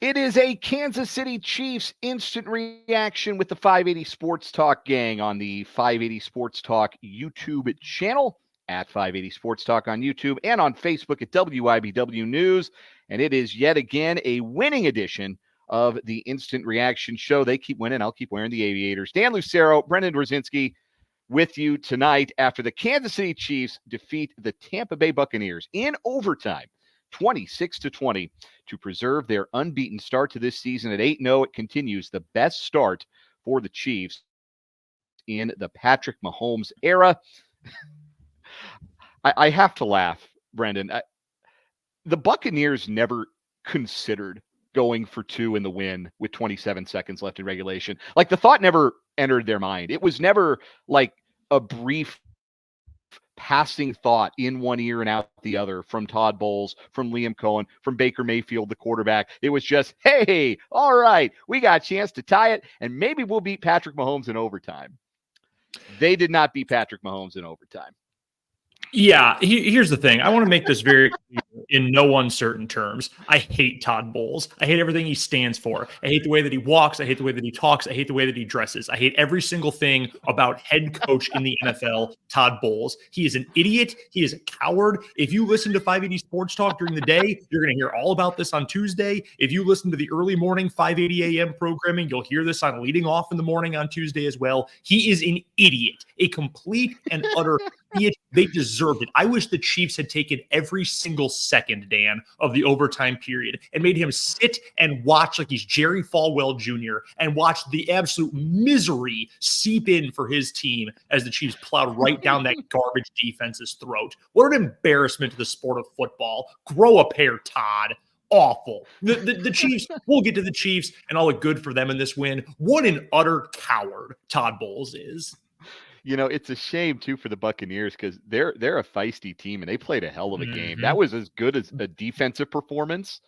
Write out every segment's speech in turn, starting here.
It is a Kansas City Chiefs instant reaction with the 580 Sports Talk gang on the 580 Sports Talk YouTube channel, at 580 Sports Talk on YouTube, and on Facebook at WIBW News. And it is yet again a winning edition of the instant reaction show. They keep winning. I'll keep wearing the aviators. Dan Lucero, Brendan Brzezinski with you tonight after the Kansas City Chiefs defeat the Tampa Bay Buccaneers in overtime, 26-20, to preserve their unbeaten start to this season at 8-0. It continues the best start for the Chiefs in the Patrick Mahomes era. I have to laugh, Brendan. The Buccaneers never considered going for two in the win with 27 seconds left in regulation. Like, the thought never entered their mind. It was never like a brief passing thought in one ear and out the other from Todd Bowles, from Liam Cohen, from Baker Mayfield, the quarterback. It was just, hey, all right, we got a chance to tie it, and maybe we'll beat Patrick Mahomes in overtime. They did not beat Patrick Mahomes in overtime. Yeah, here's the thing. I want to make this very clear in no uncertain terms. I hate Todd Bowles. I hate everything he stands for. I hate the way that he walks. I hate the way that he talks. I hate the way that he dresses. I hate every single thing about head coach in the NFL, Todd Bowles. He is an idiot. He is a coward. If you listen to 580 Sports Talk during the day, you're going to hear all about this on Tuesday. If you listen to the early morning 580 a.m. programming, you'll hear this on Leading Off in the Morning on Tuesday as well. He is an idiot, a complete and utter idiot. They deserved it. I wish the Chiefs had taken every single second, Dan, of the overtime period and made him sit and watch like he's Jerry Falwell Jr. and watch the absolute misery seep in for his team as the Chiefs plowed right down that garbage defense's throat. What an embarrassment to the sport of football. Grow a pair, Todd. Awful. The Chiefs, we'll get to the Chiefs and all the good for them in this win. What an utter coward Todd Bowles is. You know, it's a shame, too, for the Buccaneers because they're a feisty team, and they played a hell of a game. That was as good as a defensive performance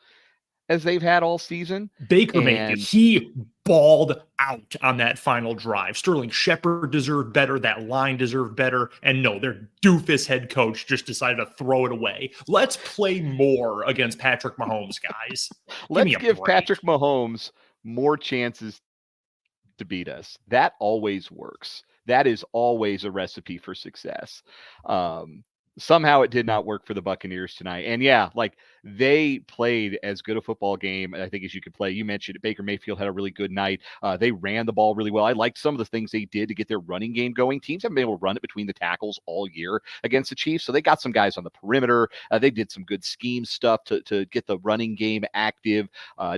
as they've had all season. Baker Mayfield, he balled out on that final drive. Sterling Shepard deserved better. That line deserved better. And no, their doofus head coach just decided to throw it away. Let's play more against Patrick Mahomes, guys. Let's give Patrick Mahomes more chances to beat us. That always works. That is always a recipe for success. Somehow it did not work for the Buccaneers tonight. And yeah, like, they played as good a football game, I think, as you could play. You mentioned it. Baker Mayfield had a really good night. They ran the ball really well. I liked some of the things they did to get their running game going. Teams haven't been able to run it between the tackles all year against the Chiefs, so they got some guys on the perimeter. They did some good scheme stuff to get the running game active.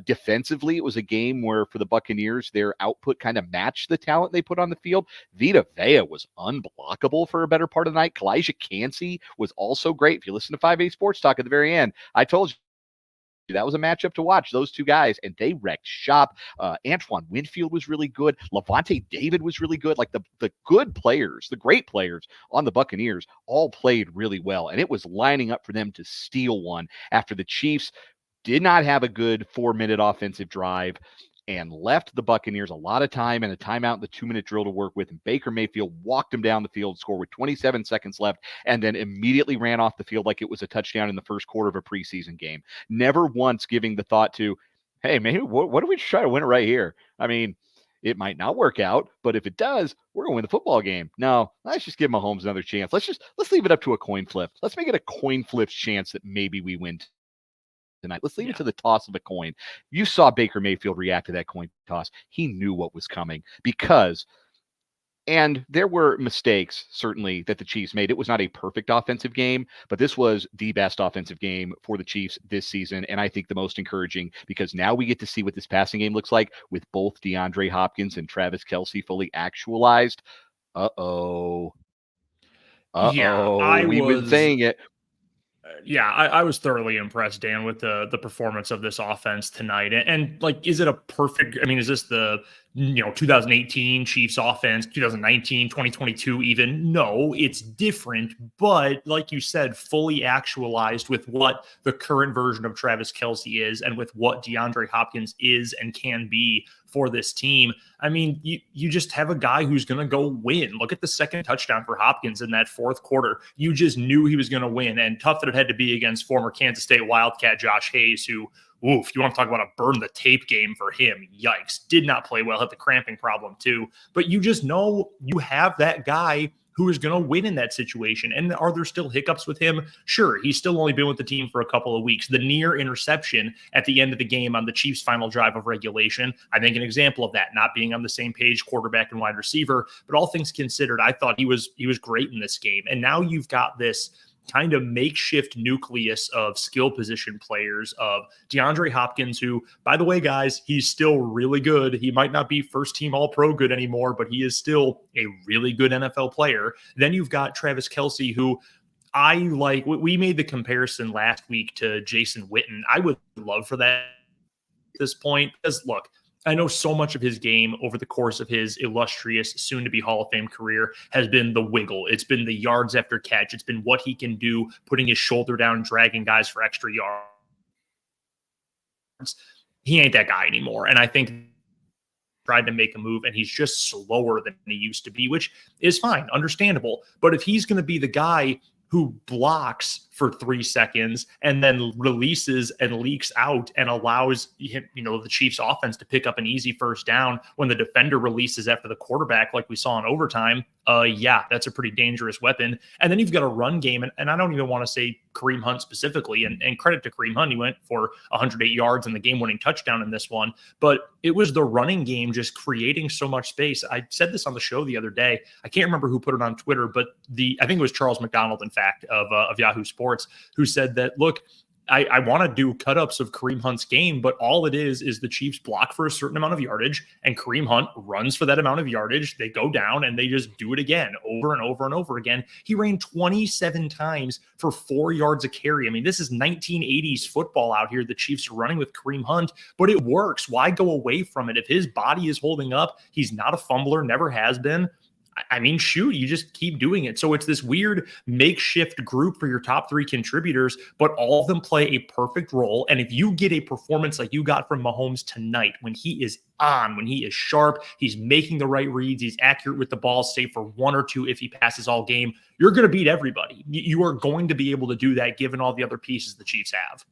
Defensively, it was a game where, for the Buccaneers, their output kind of matched the talent they put on the field. Vita Vea was unblockable for a better part of the night. Kalijah Kancey was also great. If you listen to 580 Sports Talk at the very end, I told you that was a matchup to watch, those two guys, and they wrecked shop. Antoine Winfield was really good. Levante David was really good. Like, the good players, the great players on the Buccaneers all played really well, and it was lining up for them to steal one after the Chiefs did not have a good 4-minute offensive drive and left the Buccaneers a lot of time and a timeout in the 2-minute drill to work with. And Baker Mayfield walked him down the field, scored with 27 seconds left, and then immediately ran off the field like it was a touchdown in the first quarter of a preseason game. Never once giving the thought to, hey, maybe what do we try to win it right here? I mean, it might not work out, but if it does, we're going to win the football game. No, let's just give Mahomes another chance. Let's leave it up to a coin flip. Let's make it a coin flip chance that maybe we win tonight. Let's leave it to the toss of a coin. You saw Baker Mayfield react to that coin toss. He knew what was coming and there were mistakes, certainly, that the Chiefs made. It was not a perfect offensive game, but this was the best offensive game for the Chiefs this season, and I think the most encouraging, because now we get to see what this passing game looks like with both DeAndre Hopkins and Travis Kelce fully actualized. Uh-oh. Yeah, we've been saying it. I was thoroughly impressed, Dan, with the performance of this offense tonight. And like, is it a perfect, I mean, is this the 2018 Chiefs offense, 2019, 2022 even? No, it's different, but like you said, fully actualized with what the current version of Travis Kelce is and with what DeAndre Hopkins is and can be for this team. I mean, you just have a guy who's going to go win. Look at the second touchdown for Hopkins in that fourth quarter. You just knew he was going to win, and tough that it had to be against former Kansas State Wildcat Josh Hayes, who Oof, you want to talk about a burn the tape game for him. Yikes. Did not play well, had the cramping problem too. But you just know you have that guy who is going to win in that situation. And are there still hiccups with him? Sure. He's still only been with the team for a couple of weeks. The near interception at the end of the game on the Chiefs' final drive of regulation, I think an example of that, not being on the same page, quarterback and wide receiver. But all things considered, I thought he was great in this game. And now you've got this kind of makeshift nucleus of skill position players of DeAndre Hopkins, who, by the way, guys, he's still really good. He might not be first team All-Pro good anymore, but he is still a really good NFL player. Then you've got Travis Kelce, who I like. We made the comparison last week to Jason Witten. I would love for that at this point, because look, I know so much of his game over the course of his illustrious, soon-to-be Hall of Fame career has been the wiggle. It's been the yards after catch. It's been what he can do, putting his shoulder down, dragging guys for extra yards. He ain't that guy anymore. And I think tried to make a move, and he's just slower than he used to be, which is fine, understandable. But if he's going to be the guy who blocks for 3 seconds and then releases and leaks out and allows the Chiefs offense to pick up an easy first down when the defender releases after the quarterback, like we saw in overtime, yeah, that's a pretty dangerous weapon. And then you've got a run game, and I don't even want to say Kareem Hunt specifically, and credit to Kareem Hunt, he went for 108 yards and the game-winning touchdown in this one, but it was the running game just creating so much space. I said this on the show the other day. I can't remember who put it on Twitter, but I think it was Charles McDonald, in fact, of Yahoo Sports, who said that, look, I want to do cut-ups of Kareem Hunt's game, but all it is the Chiefs block for a certain amount of yardage, and Kareem Hunt runs for that amount of yardage. They go down, and they just do it again, over and over and over again. He ran 27 times for 4 yards a carry. I mean, this is 1980s football out here. The Chiefs are running with Kareem Hunt, but it works. Why go away from it? If his body is holding up, he's not a fumbler, never has been. I mean, shoot, you just keep doing it. So it's this weird makeshift group for your top 3 contributors, but all of them play a perfect role. And if you get a performance like you got from Mahomes tonight, when he is on, when he is sharp, he's making the right reads, he's accurate with the ball, save for 1 or 2 if he passes all game, you're going to beat everybody. You are going to be able to do that given all the other pieces the Chiefs have.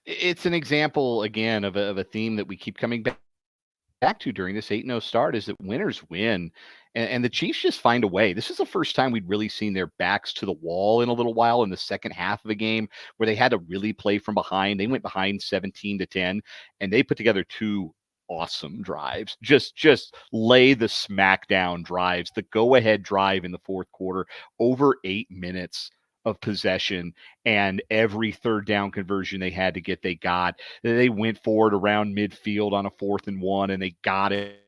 It's an example, again, of a theme that we keep coming back to during this 8-0 start, is that winners win. And the Chiefs just find a way. This is the first time we'd really seen their backs to the wall in a little while in the second half of the game, where they had to really play from behind. They went behind 17-10, and they put together 2 awesome drives. Just lay the smackdown drives. The go-ahead drive in the fourth quarter, over 8 minutes of possession, and every third down conversion they had to get, they got. They went forward around midfield on a 4th and 1, and they got it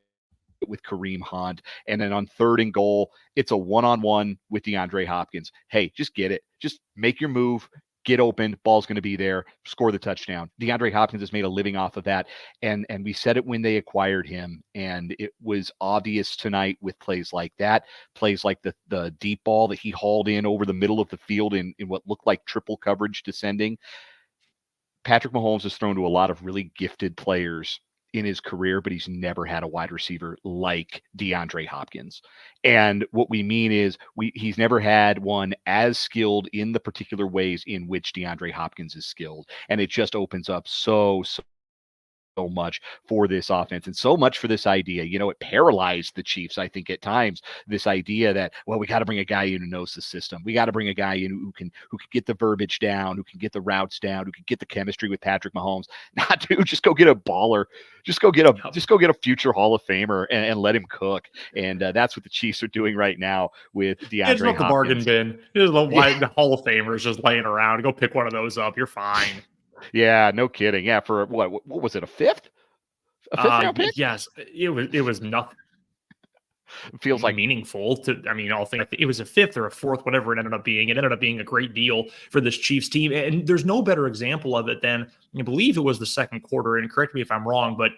with Kareem Hunt. And then on 3rd and goal, it's a one-on-one with DeAndre Hopkins. Hey, just get it. Just make your move. Get open. Ball's going to be there. Score the touchdown. DeAndre Hopkins has made a living off of that. And we said it when they acquired him. And it was obvious tonight with plays like that, plays like the deep ball that he hauled in over the middle of the field in what looked like triple coverage descending. Patrick Mahomes has thrown to a lot of really gifted players in his career, but he's never had a wide receiver like DeAndre Hopkins. And what we mean is he's never had one as skilled in the particular ways in which DeAndre Hopkins is skilled. And it just opens up so much for this offense and so much for this idea. It paralyzed the Chiefs, I think, at times, this idea that, well, we got to bring a guy in who knows the system. We got to bring a guy in who can get the verbiage down, who can get the routes down, who can get the chemistry with Patrick Mahomes. Not to just go get a baller, just go get a future Hall of Famer and let him cook. And that's what the Chiefs are doing right now with DeAndre It's not Hopkins. The bargain bin. There's the Hall of Famers just laying around. Go pick one of those up. You're fine. Yeah, no kidding. Yeah, for what was it, a fifth round pick? Yes, it was nothing. It feels like meaningful to, all things. It was a 5th or a 4th, whatever it ended up being. It ended up being a great deal for this Chiefs team. And there's no better example of it than, I believe it was the second quarter, and correct me if I'm wrong, but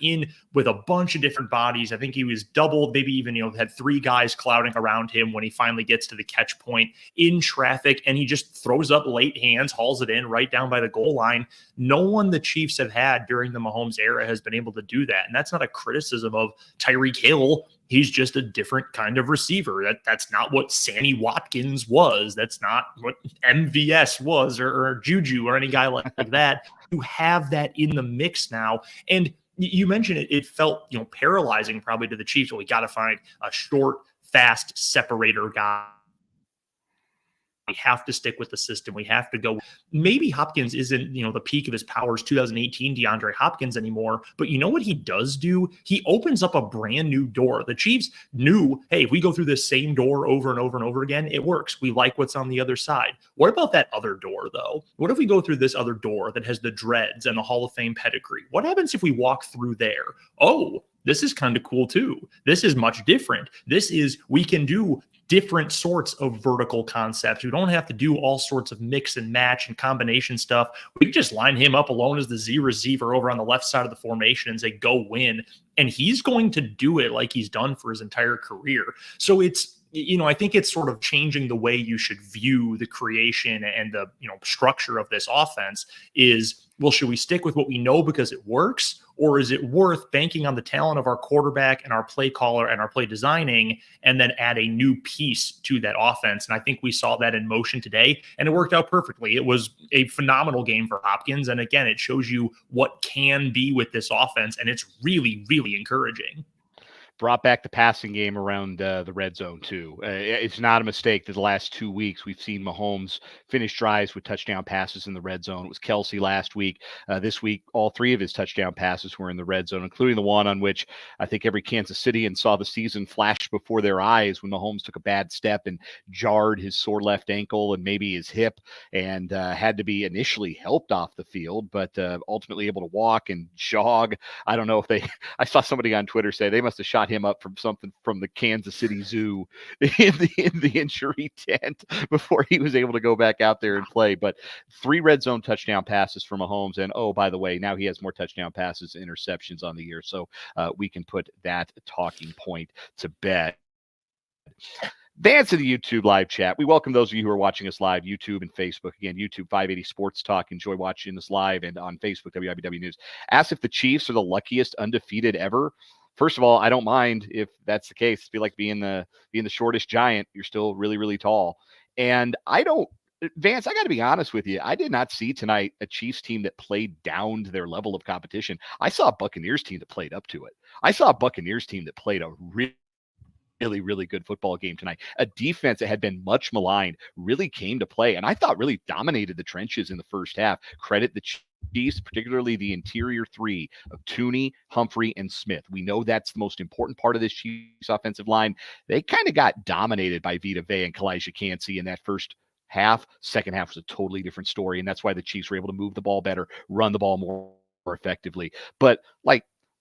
with a bunch of different bodies. I think he was doubled, maybe even, had 3 guys clouding around him when he finally gets to the catch point in traffic, and he just throws up late hands, hauls it in right down by the goal line. No one the Chiefs have had during the Mahomes era has been able to do that. And that's not a criticism of Tyreek Hill. He's just a different kind of receiver. That's not what Sammy Watkins was. That's not what MVS was, or Juju, or any guy like that. You have that in the mix now. And you mentioned it felt, paralyzing probably to the Chiefs. Well, we got to find a short, fast separator guy. We have to stick with the system. We have to go. Maybe Hopkins isn't, the peak of his powers, 2018 DeAndre Hopkins anymore. But you know what he does do? He opens up a brand new door. The Chiefs knew, hey, if we go through this same door over and over and over again, it works. We like what's on the other side. What about that other door, though? What if we go through this other door that has the dreads and the Hall of Fame pedigree? What happens if we walk through there? Oh, this is kind of cool too. This is much different. We can do different sorts of vertical concepts. We don't have to do all sorts of mix and match and combination stuff. We can just line him up alone as the Z receiver over on the left side of the formation and say, go win. And he's going to do it like he's done for his entire career. So I think it's sort of changing the way you should view the creation and the, structure of this offense is, well, should we stick with what we know because it works? Or is it worth banking on the talent of our quarterback and our play caller and our play designing and then add a new piece to that offense? And I think we saw that in motion today, and it worked out perfectly. It was a phenomenal game for Hopkins. And again, it shows you what can be with this offense. And it's really, really encouraging. Brought back the passing game around the red zone too. It's not a mistake that the last 2 weeks we've seen Mahomes finish drives with touchdown passes in the red zone. It was Kelsey last week. This week, all 3 of his touchdown passes were in the red zone, including the one on which I think every Kansas Citian saw the season flash before their eyes when Mahomes took a bad step and jarred his sore left ankle and maybe his hip and had to be initially helped off the field, but ultimately able to walk and jog. I don't know if I saw somebody on Twitter say they must have shot him up from something from the Kansas City Zoo in the injury tent before he was able to go back out there and play. But 3 red zone touchdown passes for Mahomes. And oh, by the way, now he has more touchdown passes and interceptions on the year. So we can put that talking point to bed. Advance to the YouTube live chat. We welcome those of you who are watching us live, YouTube and Facebook. Again, YouTube 580 Sports Talk. Enjoy watching us live, and on Facebook, WIBW News. Ask if the Chiefs are the luckiest undefeated ever. First of all, I don't mind if that's the case. It'd be like being the shortest giant. You're still really, really tall. And Vance, I got to be honest with you. I did not see tonight a Chiefs team that played down to their level of competition. I saw a Buccaneers team that played up to it. I saw a Buccaneers team that played a really, really good football game tonight. A defense that had been much maligned really came to play, and I thought really dominated the trenches in the first half. Credit the Chiefs, particularly the interior 3 of Tooney, Humphrey, and Smith. We know that's the most important part of this Chiefs offensive line. They kind of got dominated by Vita Vea and Kalijah Kancey in that first half. Second half was a totally different story, and that's why the Chiefs were able to move the ball better, run the ball more effectively. But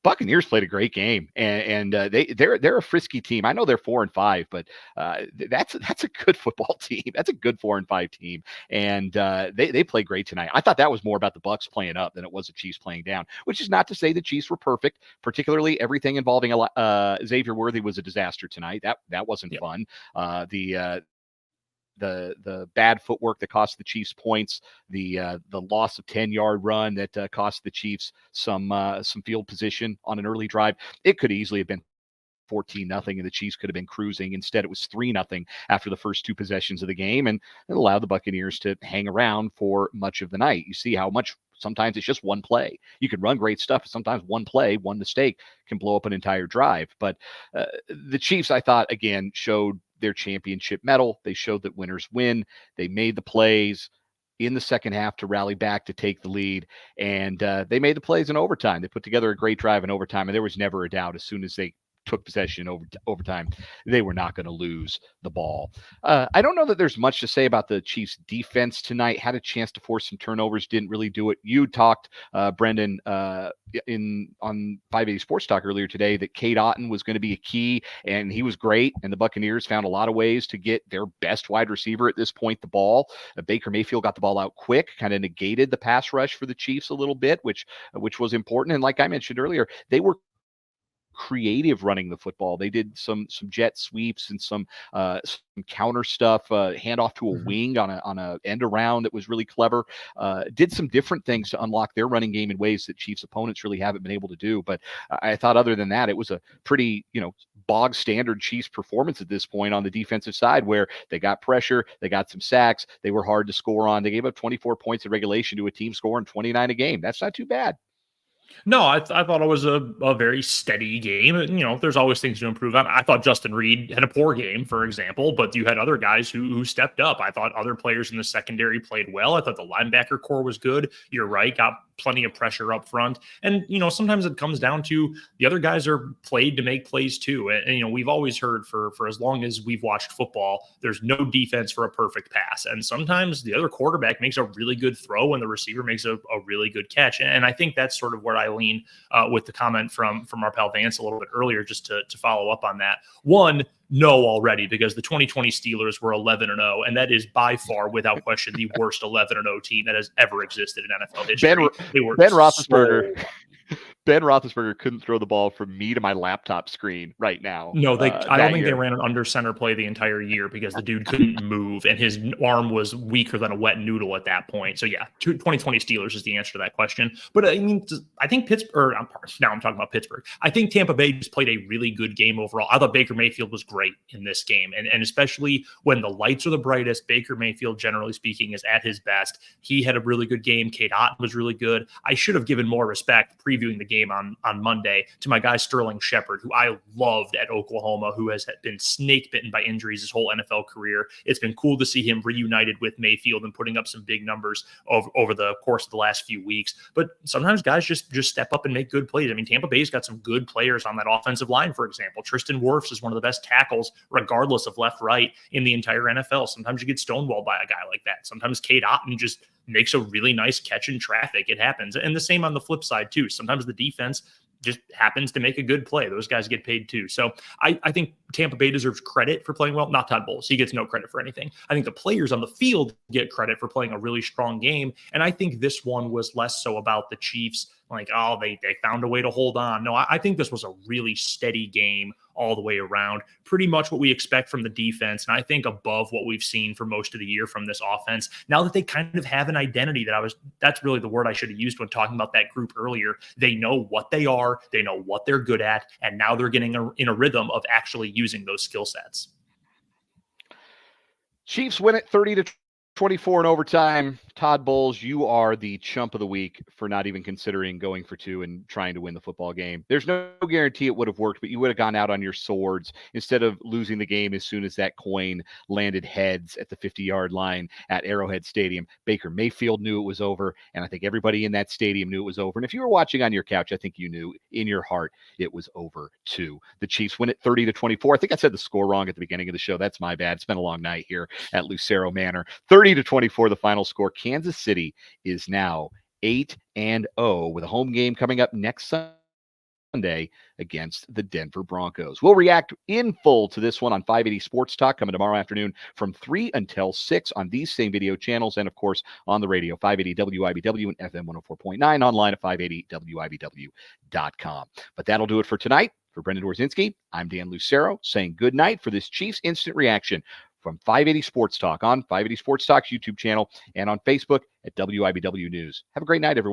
Buccaneers played a great game, and they're a frisky team. I know they're 4-5, but that's a good football team. That's a good 4-5 team, and they play great tonight. I thought that was more about the Bucs playing up than it was the Chiefs playing down. Which is not to say the Chiefs were perfect. Particularly everything involving Xavier Worthy was a disaster tonight. That wasn't fun. The bad footwork that cost the Chiefs points, the loss of 10-yard run that cost the Chiefs some field position on an early drive. It could easily have been 14-0, and the Chiefs could have been cruising. Instead, it was 3-0 after the first 2 possessions of the game, and it allowed the Buccaneers to hang around for much of the night. You see how much sometimes it's just one play. You can run great stuff, but sometimes one play, one mistake can blow up an entire drive. But the Chiefs, I thought, again, showed their championship medal. They showed that winners win. They made the plays in the second half to rally back to take the lead, and they made the plays in overtime. They put together a great drive in overtime, and there was never a doubt as soon as they took possession over overtime, they were not going to lose the ball. I don't know that there's much to say about the Chiefs defense tonight. Had a chance to force some turnovers, didn't really do it. You talked, Brendan, on 580 Sports Talk earlier today that Cade Otton was going to be a key, and he was great. And the Buccaneers found a lot of ways to get their best wide receiver at this point the ball. Baker Mayfield got the ball out quick, kind of negated the pass rush for the Chiefs a little bit, which was important. And like I mentioned earlier, they were creative running the football. They did some jet sweeps and some counter stuff, handoff to a wing on a end around that was really clever. Did some different things to unlock their running game in ways that Chiefs opponents really haven't been able to do. But I thought other than that, it was a pretty, bog standard Chiefs performance at this point on the defensive side, where they got pressure, they got some sacks, they were hard to score on. They gave up 24 points in regulation to a team scoring 29 a game. That's not too bad. No, I thought it was a very steady game. You know, there's always things to improve on. I thought Justin Reed had a poor game, for example, but you had other guys who stepped up. I thought other players in the secondary played well. I thought the linebacker core was good. You're right, got plenty of pressure up front. And, you know, sometimes it comes down to the other guys are played to make plays too. And you know, we've always heard for as long as we've watched football, there's no defense for a perfect pass. And sometimes the other quarterback makes a really good throw and the receiver makes a really good catch. And I think that's sort of where I lean with the comment from our pal Vance a little bit earlier, just to follow up on that. One, no already, because the 2020 Steelers were 11-0, and that is by far, without question, the worst 11-0 team that has ever existed in NFL history. Ben Roethlisberger. Ben Roethlisberger couldn't throw the ball from me to my laptop screen right now. No, I don't think they ran an under center play the entire year because the dude couldn't move and his arm was weaker than a wet noodle at that point. So yeah, 2020 Steelers is the answer to that question. But I mean, I think Pittsburgh, now I'm talking about Pittsburgh. I think Tampa Bay just played a really good game overall. I thought Baker Mayfield was great in this game. And especially when the lights are the brightest, Baker Mayfield, generally speaking, is at his best. He had a really good game. Cade Otton was really good. I should have given more respect previewing the game on Monday to my guy Sterling Shepard, who I loved at Oklahoma, who has been snake bitten by injuries his whole NFL career. It's been cool to see him reunited with Mayfield and putting up some big numbers over the course of the last few weeks. But sometimes guys just step up and make good plays. I mean, Tampa Bay's got some good players on that offensive line, for example. Tristan Wirfs is one of the best tackles, regardless of left-right, in the entire NFL. Sometimes you get stonewalled by a guy like that. Sometimes Cade Otton just makes a really nice catch in traffic. It happens. And the same on the flip side, too. Sometimes the defense just happens to make a good play. Those guys get paid too. So I think Tampa Bay deserves credit for playing well. Not Todd Bowles. He gets no credit for anything. I think the players on the field get credit for playing a really strong game. And I think this one was less so about the Chiefs, like, oh, they found a way to hold on. No, I think this was a really steady game all the way around. Pretty much what we expect from the defense. And I think above what we've seen for most of the year from this offense. Now that they kind of have an identity that's really the word I should have used when talking about that group earlier. They know what they are. They know what they're good at. And now they're getting in a rhythm of actually using those skill sets. Chiefs win it 30-24 in overtime. Todd Bowles, you are the chump of the week for not even considering going for two and trying to win the football game. There's no guarantee it would have worked, but you would have gone out on your swords instead of losing the game as soon as that coin landed heads at the 50-yard line at Arrowhead Stadium. Baker Mayfield knew it was over, and I think everybody in that stadium knew it was over. And if you were watching on your couch, I think you knew in your heart it was over too. The Chiefs win it 30-24. I think I said the score wrong at the beginning of the show. That's my bad. It's been a long night here at Lucero Manor. 30-24, the final score. Kansas City is now 8-0 with a home game coming up next Sunday against the Denver Broncos. We'll react in full to this one on 580 Sports Talk coming tomorrow afternoon from 3 until 6 on these same video channels and, of course, on the radio, 580 WIBW and FM 104.9, online at 580WIBW.com. But that'll do it for tonight. For Brendan Dorzinski, I'm Dan Lucero saying good night for this Chiefs Instant Reaction from 580 Sports Talk on 580 Sports Talk's YouTube channel and on Facebook at WIBW News. Have a great night, everyone.